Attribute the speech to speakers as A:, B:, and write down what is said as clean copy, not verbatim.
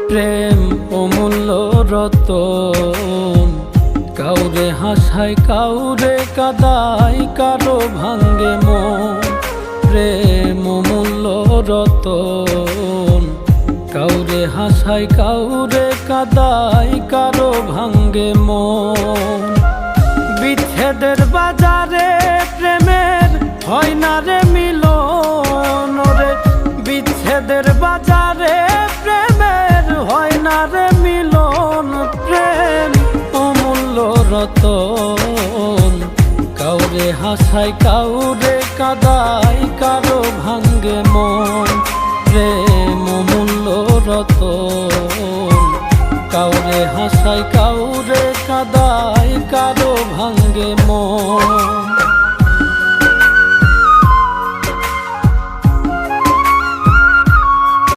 A: প্রেম অমূল্য রতন, কাউরে হাসায় কাউরে কাদায়, কারো ভাঙ্গে মন। প্রেম অমূল্য রতন, কাউরে হাসায় কাউরে কাদায়, কারো ভাঙ্গে মন। বিচ্ছেদের বাজারে প্রেমের হয় না রে মিলন রে, বিচ্ছেদের বাজারে প্রেমের হয় না রে মিলন। প্রেম অমূল্য রতন, কাউরে হাসায় কাউরে কাদায়, কারো ভাঙ্গে মন। প্রেম অমূল্য রতন, কাউরে হাসায় কাউরে কাদায়, কারো ভাঙ্গে মন।